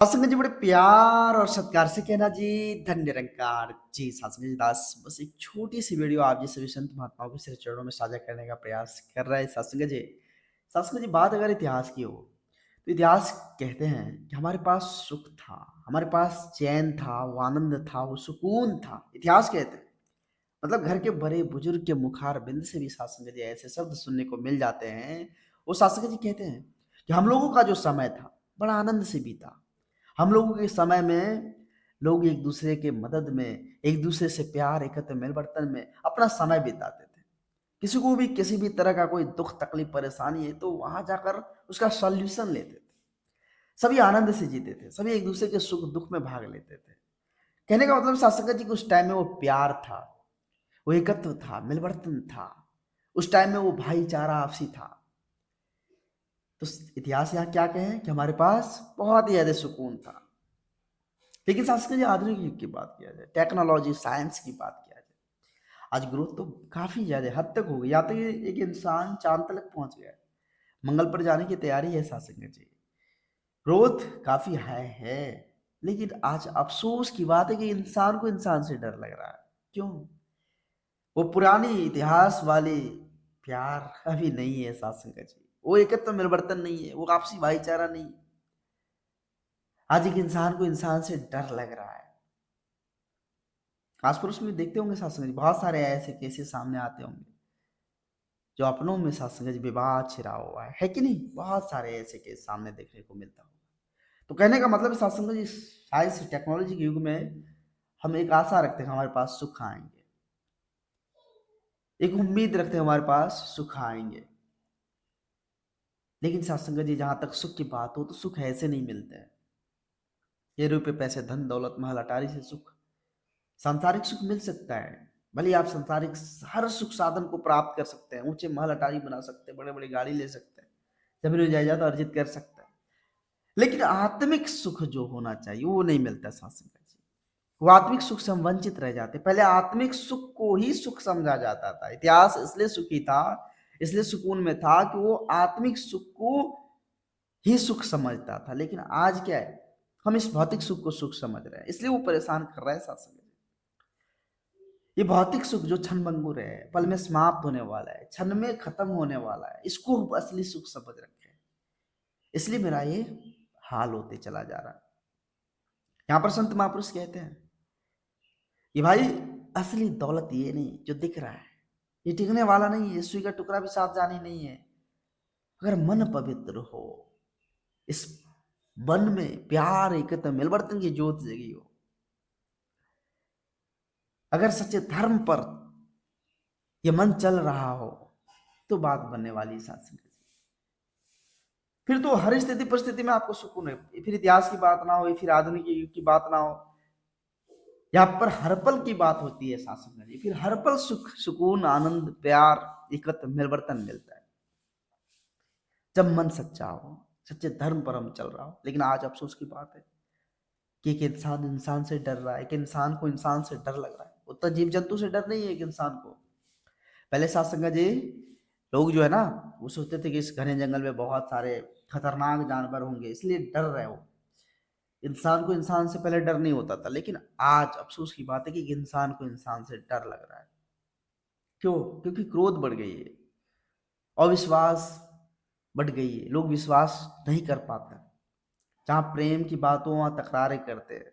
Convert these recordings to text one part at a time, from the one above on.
सासंग जी बड़े प्यार और सत्कार से कहना जी धन्य निरंकार जी सासंग जी दास बस एक छोटी सी वीडियो आप जैसे संत महात्माओं के सिर चरणों में साझा करने का प्रयास कर रहा है सासंग जी बात अगर इतिहास की हो तो इतिहास कहते हैं कि हमारे पास सुख था, हमारे पास चैन था, वो आनंद था, वो सुकून था। इतिहास कहते हैं मतलब घर के बड़े बुजुर्ग के मुखार बिंद से भी सासंग जी ऐसे शब्द सुनने को मिल जाते हैं। वो सासंग जी कहते हैं कि हम लोगों का जो समय था बड़ा आनंद से बीता। हम लोगों के समय में लोग एक दूसरे के मदद में, एक दूसरे से प्यार एकत्र मिल बर्तन में अपना समय बिताते थे। किसी को भी किसी भी तरह का कोई दुख तकलीफ परेशानी है तो वहां जाकर उसका सॉल्यूशन लेते थे। सभी आनंद से जीते थे, सभी एक दूसरे के सुख दुख में भाग लेते थे। कहने का मतलब शासक जी के उस टाइम में वो प्यार था, वो एकत्व था, मिलवर्तन था। उस टाइम में वो भाईचारा आपसी था। तो इतिहास यहाँ क्या कहे कि हमारे पास बहुत ही ज्यादा सुकून था। लेकिन शासक जी आधुनिक युग की बात किया जाए, टेक्नोलॉजी साइंस की बात किया जाए, आज ग्रोथ तो काफी ज्यादा हद तक हो गई। या तो ये एक इंसान चांद तक पहुंच गया है, मंगल पर जाने की तैयारी है शासक जी। ग्रोथ काफी हाई है। लेकिन आज अफसोस की बात है कि इंसान को इंसान से डर लग रहा है। क्यों? वो पुरानी इतिहास वाली प्यार अभी नहीं है शासक जी। वो एकत्व मिलवर्तन नहीं है, वो आपसी भाईचारा नहीं है। आज एक इंसान को इंसान से डर लग रहा है। आस पड़ोस में देखते होंगे शासक जी, बहुत सारे ऐसे केसेस सामने आते होंगे जो अपनों में शासक जी विवाद छिड़ा हुआ है कि नहीं? बहुत सारे ऐसे केस सामने देखने को मिलता होगा। तो कहने का मतलब है शासक जी साइंस टेक्नोलॉजी के युग में हम एक आशा रखते हैं हमारे पास सुख आएंगे, एक उम्मीद रखते हैं हमारे पास सुख आएंगे। लेकिन सत्संग जी जहां तक सुख की बात हो तो सुख ऐसे नहीं मिलते हैं। ये रुपये पैसे धन दौलत महल अटारी से सुख, सांसारिक सुख मिल सकता है। भले आप सांसारिक हर सुख साधन को प्राप्त कर सकते हैं, ऊंचे महल अटारी बना सकते हैं, बड़े बड़े गाड़ी ले सकते हैं, जमीन जायदाद अर्जित कर सकते हैं। लेकिन आत्मिक सुख जो होना चाहिए वो नहीं मिलता सत्संग जी। वो आत्मिक सुख से हम वंचित रह जाते। पहले आत्मिक सुख को ही सुख समझा जाता था। इतिहास इसलिए सुखी था, इसलिए सुकून में था कि वो आत्मिक सुख को ही सुख समझता था। लेकिन आज क्या है, हम इस भौतिक सुख को सुख समझ रहे हैं, इसलिए वो परेशान कर रहा है सत्संग। ये भौतिक सुख जो क्षण भंगुर है, पल में समाप्त होने वाला है, क्षण में खत्म होने वाला है, इसको हम असली सुख समझ रखे हैं। इसलिए मेरा ये हाल होते चला जा रहा है। यहाँ पर संत महापुरुष कहते हैं कि भाई असली दौलत ये नहीं जो दिख रहा है, ये टिकने वाला नहीं है, सुई का टुकड़ा भी साथ जाने नहीं है। अगर मन पवित्र हो, इस मन में प्यार एकता मिलवर्तन की ज्योत जगी हो, अगर सच्चे धर्म पर ये मन चल रहा हो तो बात बनने वाली सत्संग। फिर तो हर स्थिति परिस्थिति में आपको सुकून है। फिर इतिहास की बात ना हो, फिर आधुनिक युग की बात ना हो, यहाँ पर हर पल की बात होती है शासन में। फिर हर पल सुख सुकून आनंद प्यार एकत्र मिलवर्तन मिलता है जब मन सच्चा हो, सच्चे धर्म पर हम चल रहा हो। लेकिन आज अफसोस की बात है कि एक इंसान इंसान से डर रहा है, एक इंसान को इंसान से डर लग रहा है। उतना जीव जंतु से डर नहीं है एक इंसान को। पहले सात जी लोग जो है ना, वो सोचते थे कि इस घने जंगल में बहुत सारे खतरनाक जानवर होंगे इसलिए डर रहे हो। इंसान को इंसान से पहले डर नहीं होता था। लेकिन आज अफसोस की बात है कि इंसान को इंसान से डर लग रहा है। क्यों? क्योंकि क्रोध बढ़ गई है, अविश्वास बढ़ गई है, लोग विश्वास नहीं कर पाते। जहां प्रेम की बातों वहां तकरारें करते हैं,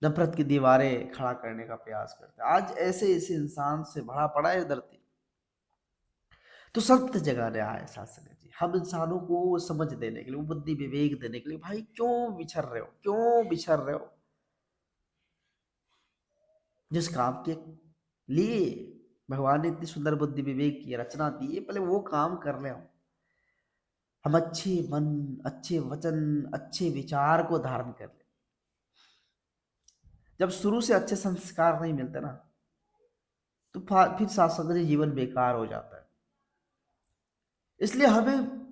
नफरत की दीवारें खड़ा करने का प्रयास करते हैं। आज ऐसे ऐसे इंसान से भरा पड़ा है धरती। तो सत्य जगा रहा है शासन जी हम इंसानों को समझ देने के लिए, वो बुद्धि विवेक देने के लिए, भाई क्यों बिछड़ रहे हो, क्यों बिछड़ रहे हो? जिस काम के लिए भगवान ने इतनी सुंदर बुद्धि विवेक की रचना दी है, पहले वो काम कर रहे हो। हम अच्छे मन, अच्छे वचन, अच्छे विचार को धारण कर ले। जब शुरू से अच्छे संस्कार नहीं मिलते ना तो फिर शासन जीवन बेकार हो जाता है। इसलिए हमें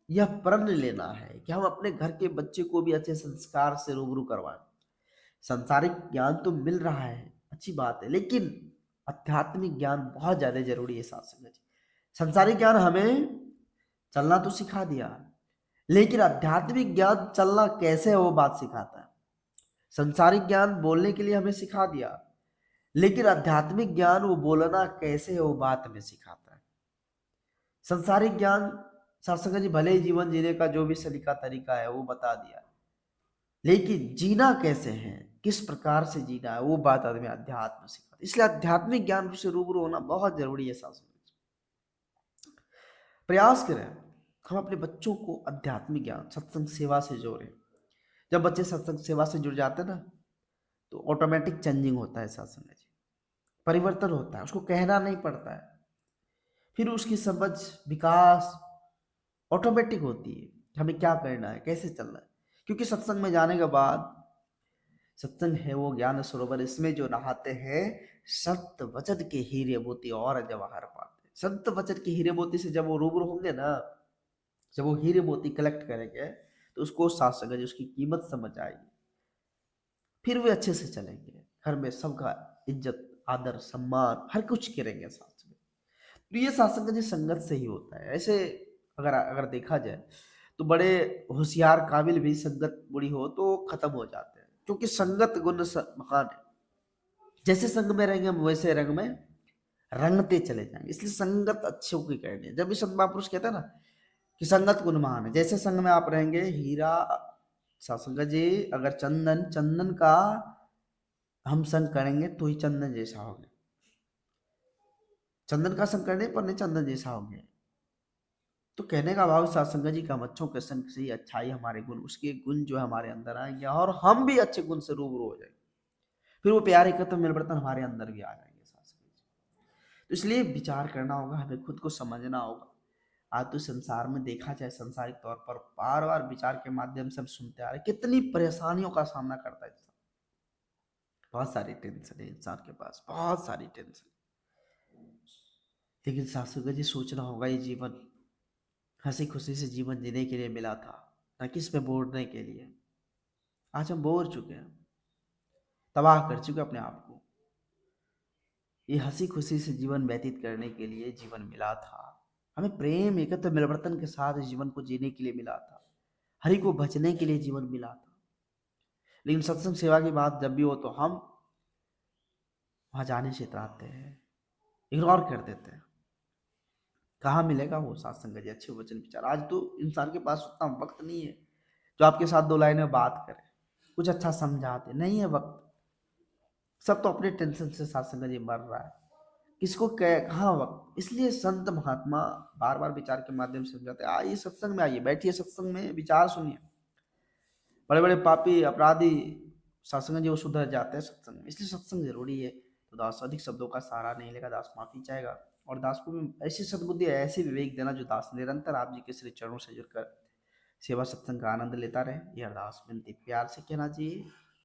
यह प्रण लेना है कि हम अपने घर के बच्चे को भी अच्छे संस्कार से रूबरू करवाएं। सांसारिक ज्ञान तो मिल रहा है, अच्छी बात है, लेकिन आध्यात्मिक ज्ञान बहुत ज्यादा जरूरी है साथ संगत जी। सांसारिक ज्ञान हमें चलना तो सिखा दिया, लेकिन आध्यात्मिक ज्ञान चलना कैसे है वो बात सिखाता है। संसारिक ज्ञान बोलने के लिए हमें सिखा दिया, लेकिन आध्यात्मिक ज्ञान वो बोलना कैसे है वो बात हमें सिखाता है। संसारिक ज्ञान सत्संग जी भले ही जीवन जीने का जो भी सलीका तरीका है वो बता दिया, लेकिन जीना कैसे है, किस प्रकार से जीना है वो बात आदमी अध्यात्म सिखाता है। इसलिए आध्यात्मिक ज्ञान से रूबरू होना बहुत जरूरी है। साथ प्रयास करें हम अपने बच्चों को आध्यात्मिक ज्ञान सत्संग सेवा से जोड़ें। जब बच्चे सत्संग सेवा से जुड़ जाते हैं ना, तो ऑटोमेटिक चेंजिंग होता है। सत्संग जी परिवर्तन होता है, उसको कहना नहीं पड़ता है। फिर उसकी समझ विकास ऑटोमेटिक होती है कि हमें क्या करना है, कैसे चलना है। क्योंकि सत्संग में जाने के बाद, सत्संग है वो ज्ञान सरोवर, इसमें जो नहाते हैं सत्य वचन के हीरे मोती और जवाहर पाते हैं। सत्य वचन के हीरे मोती से जब वो रूबरू होंगे ना, जब वो हीरे मोती कलेक्ट करेंगे, तो उसको साथ संगत उसकी कीमत समझ आएगी। फिर वे अच्छे से चलेंगे, घर में सबका इज्जत आदर सम्मान हर कुछ करेंगे साथ में। तो ये सत्संग जी संगत से ही होता है। ऐसे अगर अगर देखा जाए तो बड़े होशियार काबिल भी संगत बुरी हो तो खत्म हो जाते हैं, क्योंकि संगत गुण महान है। जैसे संग में रहेंगे हम वैसे रंग में रंगते चले जाएंगे। इसलिए संगत अच्छों की करनी है। जब भी संत महापुरुष कहते हैं ना कि संगत गुण महान है, जैसे संग में आप रहेंगे हीरा सत्संग जी, अगर चंदन चंदन का हम संग करेंगे तो ही चंदन जैसा होंगे। चंदन का संग करने पर नहीं चंदन जैसा होंगे। तो कहने का भाव सत्संग जी का हम अच्छों के संग से ही अच्छाई हमारे गुण, उसके गुण जो है हमारे अंदर आएंगे और हम भी अच्छे गुण से रूबरू हो जाएंगे। फिर वो प्यार एकत्र मिल बर्तन हमारे अंदर भी आ जाएंगे सत्संग जी। तो इसलिए विचार करना होगा, हमें खुद को समझना होगा। आज तो संसार में देखा जाए, संसारिक तौर पर बार बार विचार के माध्यम से हम सुनते आ रहे कितनी परेशानियों का सामना करता है इंसान। बहुत सारी टेंशन है इंसान के पास, बहुत सारी टेंशन। लेकिन शास्त्री जी सोचना होगा, ये जीवन हंसी खुशी से जीवन जीने के लिए मिला था, न कि इसमें बोरने के लिए। आज हम बोर चुके हैं, तबाह कर चुके अपने आप को। ये हंसी खुशी से जीवन व्यतीत करने के लिए जीवन मिला था। हमें प्रेम एकत्र मिलवर्तन के साथ इस जीवन को जीने के लिए मिला था। हरि को भजने के लिए जीवन मिला था। लेकिन सत्संग सेवा की बात जब भी हो तो हम वहां जाने से इतराते हैं, इग्नोर कर देते हैं। कहाँ मिलेगा वो सत्संग जी अच्छे वचन विचार। आज तो इंसान के पास उतना वक्त नहीं है जो आपके साथ दो लाइनें बात करे, कुछ अच्छा समझाते नहीं है वक्त। सब तो अपने टेंशन से सत्संग जी मर रहा है, किसको कहाँ वक्त। इसलिए संत महात्मा बार बार विचार के माध्यम से समझाते हैं, आइए सत्संग में, आइए बैठिए सत्संग में विचार सुनिए। बड़े बड़े पापी अपराधी सत्संग जी वो सुधर जाते हैं सत्संग में। इसलिए सत्संग जरूरी है। तो दास अधिक शब्दों का सहारा नहीं लेगा, दास माफी चाहेगा। और दास को भी ऐसी सद्बुद्धि ऐसी विवेक देना जो दास निरंतर आप जी के श्री चरणों से जुड़कर सेवा सत्संग का आनंद लेता रहे। यह अरदास विनती प्यार से कहना चाहिए।